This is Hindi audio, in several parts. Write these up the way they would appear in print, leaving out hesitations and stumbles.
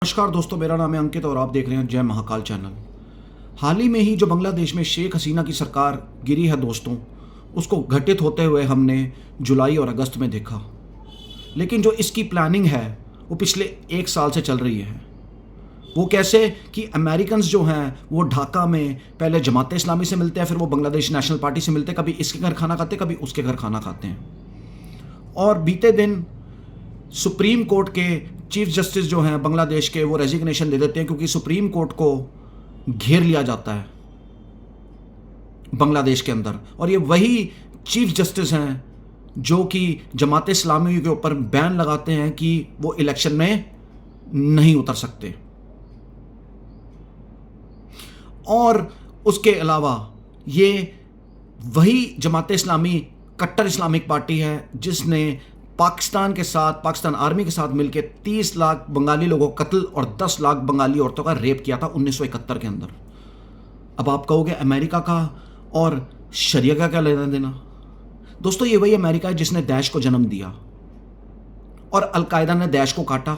नमस्कार दोस्तों, मेरा नाम है अंकित और आप देख रहे हैं जय महाकाल चैनल। हाल ही में ही जो बांग्लादेश में शेख हसीना की सरकार गिरी है दोस्तों, उसको घटित होते हुए हमने जुलाई और अगस्त में देखा। लेकिन जो इसकी प्लानिंग है वो पिछले 1 साल से चल रही है। वो कैसे कि अमेरिकन्स जो हैं वो ढाका में पहले जमात इस्लामी से मिलते हैं, फिर वो बांग्लादेश नेशनल पार्टी से मिलते हैं, कभी इसके घर खाना खाते कभी उसके घर खाना खाते हैं। और बीते दिन सुप्रीम कोर्ट के चीफ जस्टिस जो हैं बांग्लादेश के, वो रेजिग्नेशन दे देते हैं क्योंकि सुप्रीम कोर्ट को घेर लिया जाता है बांग्लादेश के अंदर। और ये वही चीफ जस्टिस हैं जो कि जमात इस्लामी के ऊपर बैन लगाते हैं कि वो इलेक्शन में नहीं उतर सकते। और उसके अलावा ये वही जमात इस्लामी कट्टर इस्लामिक पार्टी है जिसने पाकिस्तान के साथ, पाकिस्तान आर्मी के साथ मिलकर 30 लाख बंगाली लोगों को कत्ल और 10 लाख बंगाली औरतों का रेप किया था 1971 के अंदर। अब आप कहोगे अमेरिका का और शरिया का क्या लेना देना? दोस्तों, ये वही अमेरिका है जिसने दैश को जन्म दिया और अलकायदा ने दैश को काटा।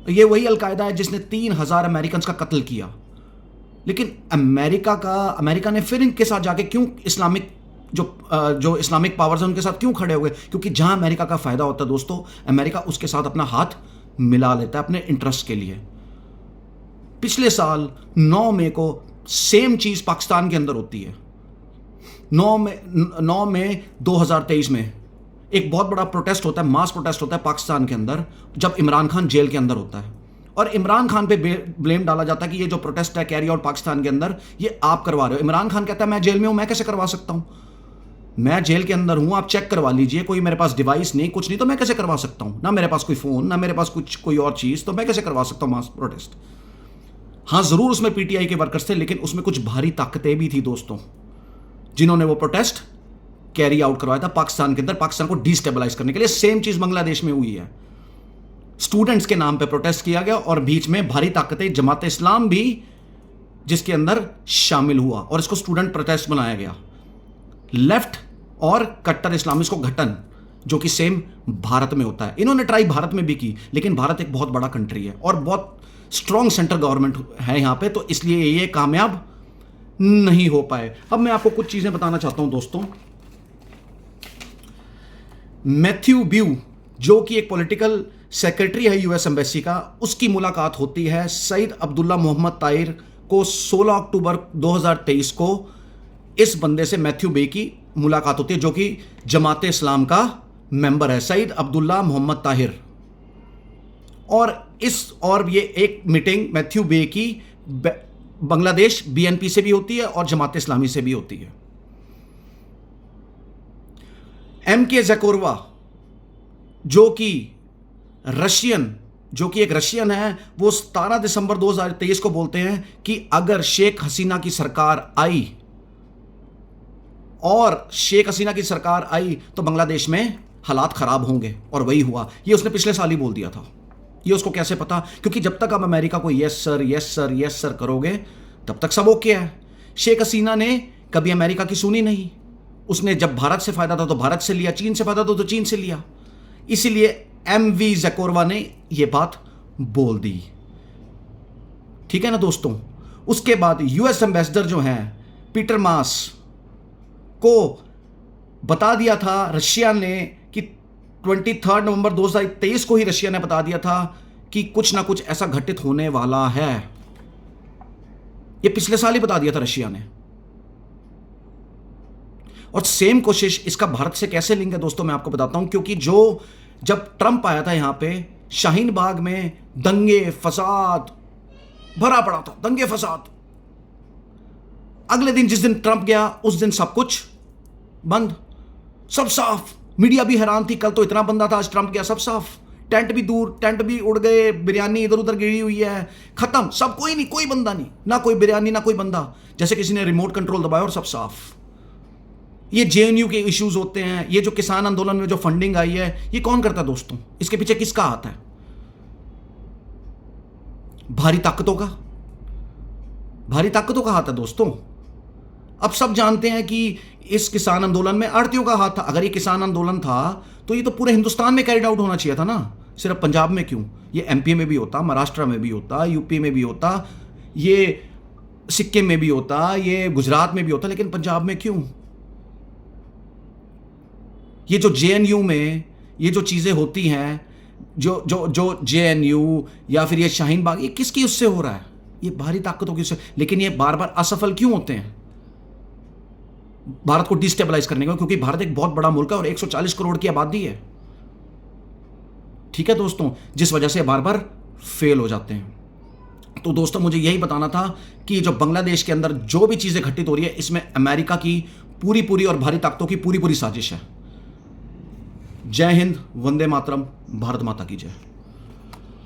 ये वही अलकायदा है जिसने 3000 अमेरिकन का कत्ल किया। लेकिन अमेरिका ने फिर इनके साथ जाके क्यों इस्लामिक जो इस्लामिक पावर्स हैं उनके साथ क्यों खड़े हो गए? क्योंकि जहां अमेरिका का फायदा होता है दोस्तों, अमेरिका उसके साथ अपना हाथ मिला लेता है अपने इंटरेस्ट के लिए। पिछले साल 9 मई को सेम चीज पाकिस्तान के अंदर होती है। 9 मई 2023 में एक बहुत बड़ा प्रोटेस्ट होता है, मास प्रोटेस्ट होता है पाकिस्तान के अंदर, जब इमरान खान जेल के अंदर होता है। और इमरान खान पे ब्लेम डाला जाता है कि ये जो प्रोटेस्ट है कैरी आउट पाकिस्तान के अंदर, ये आप करवा रहे हो। इमरान खान कहता है मैं जेल में हूं, मैं कैसे करवा सकता हूं? मैं जेल के अंदर हूं, आप चेक करवा लीजिए, कोई मेरे पास डिवाइस नहीं, कुछ नहीं, तो मैं कैसे करवा सकता हूं? ना मेरे पास कोई फोन, ना मेरे पास कुछ कोई और चीज, तो मैं कैसे करवा सकता हूं मास प्रोटेस्ट? हां, जरूर उसमें पीटीआई के वर्कर्स थे, लेकिन उसमें कुछ भारी ताकतें भी थी दोस्तों, जिन्होंने वो प्रोटेस्ट कैरी आउट करवाया था पाकिस्तान के अंदर, पाकिस्तान को डिस्टेबलाइज करने के लिए। सेम चीज बांग्लादेश में हुई है। स्टूडेंट्स के नाम पे प्रोटेस्ट किया गया और बीच में भारी ताकतें, जमात इस्लाम भी जिसके अंदर शामिल हुआ, और इसको स्टूडेंट प्रोटेस्ट बनाया गया। लेफ्ट और कट्टर इस्लामिस्ट को घटन, जो कि सेम भारत में होता है। इन्होंने ट्राई भारत में भी की, लेकिन भारत एक बहुत बड़ा कंट्री है और बहुत स्ट्रॉन्ग सेंट्रल गवर्नमेंट है यहां पे, तो इसलिए ये कामयाब नहीं हो पाए। अब मैं आपको कुछ चीजें बताना चाहता हूं दोस्तों। मैथ्यू ब्यू, जो कि एक पॉलिटिकल सेक्रेटरी है यूएस एम्बेसी का, उसकी मुलाकात होती है सईद अब्दुल्ला मोहम्मद ताहिर को 16 अक्टूबर 2023 को। इस बंदे से मैथ्यू बे की मुलाकात होती है, जो कि जमात इस्लाम का मेंबर है, सईद अब्दुल्ला मोहम्मद ताहिर। और ये एक मीटिंग मैथ्यू बे की बांग्लादेश बीएनपी से भी होती है और जमात इस्लामी से भी होती है। एमके ज़कोरवा, जो कि एक रशियन है, वो 17 दिसंबर 2023 को बोलते हैं कि अगर शेख हसीना की सरकार आई तो बांग्लादेश में हालात खराब होंगे, और वही हुआ। ये उसने पिछले साल ही बोल दिया था। ये उसको कैसे पता? क्योंकि जब तक आप अमेरिका को यस सर करोगे, तब तक सब ओके है। शेख हसीना ने कभी अमेरिका की सुनी नहीं। उसने जब भारत से फायदा था तो भारत से लिया, चीन से फायदा था तो चीन से लिया। इसीलिए एमवी ज़कोरवा ने यह बात बोल दी। ठीक है ना दोस्तों? उसके बाद यूएस एम्बेसडर जो हैं पीटर मास को बता दिया था रशिया ने कि 23 नवंबर 2023 को ही रशिया ने बता दिया था कि कुछ ना कुछ ऐसा घटित होने वाला है। यह पिछले साल ही बता दिया था रशिया ने। और सेम कोशिश इसका भारत से कैसे लिंक है दोस्तों, मैं आपको बताता हूं। क्योंकि जब ट्रंप आया था यहां पे, शाहीन बाग में दंगे फसाद भरा पड़ा था, दंगे फसाद। अगले दिन जिस दिन ट्रंप गया, उस दिन सब कुछ बंद, सब साफ। मीडिया भी हैरान थी, कल तो इतना बंदा था, आज ट्रंप गया सब साफ। टेंट भी दूर, टेंट भी उड़ गए, बिरयानी इधर उधर गिरी हुई है, खत्म सब। कोई नहीं, कोई बंदा नहीं, ना कोई बिरयानी ना कोई बंदा, जैसे किसी ने रिमोट कंट्रोल दबाया और सब साफ। ये जेएनयू के इश्यूज होते हैं, ये जो किसान आंदोलन में जो फंडिंग आई है, ये कौन करता है दोस्तों? इसके पीछे किसका हाथ है? भारी ताकतों का हाथ है दोस्तों। अब सब जानते हैं कि इस किसान आंदोलन में आड़तियों का हाथ था। अगर ये किसान आंदोलन था तो ये तो पूरे हिंदुस्तान में कैरिड आउट होना चाहिए था ना। सिर्फ पंजाब में क्यों? ये एमपी में भी होता, महाराष्ट्र में भी होता, यूपी में भी होता, ये सिक्किम में भी होता, ये गुजरात में भी होता, लेकिन पंजाब में क्यों? ये जो जेएनयू में ये जो चीज़ें होती हैं, जो जेएनयू या फिर ये शाहीन बाग, ये किसकी उससे हो रहा है? ये बाहरी ताकतों की उससे। लेकिन ये बार बार असफल क्यों होते हैं भारत को डिस्टेबलाइज करने का? क्योंकि भारत एक बहुत बड़ा मुल्क है और 140 करोड़ की आबादी है, ठीक है दोस्तों, जिस वजह से बार बार फेल हो जाते हैं। तो दोस्तों मुझे यही बताना था कि जो बांग्लादेश के अंदर जो भी चीज़ें घटित हो रही है, इसमें अमेरिका की पूरी और भारी ताकतों की पूरी साजिश है। जय हिंद, वंदे मातरम, भारत माता की जय।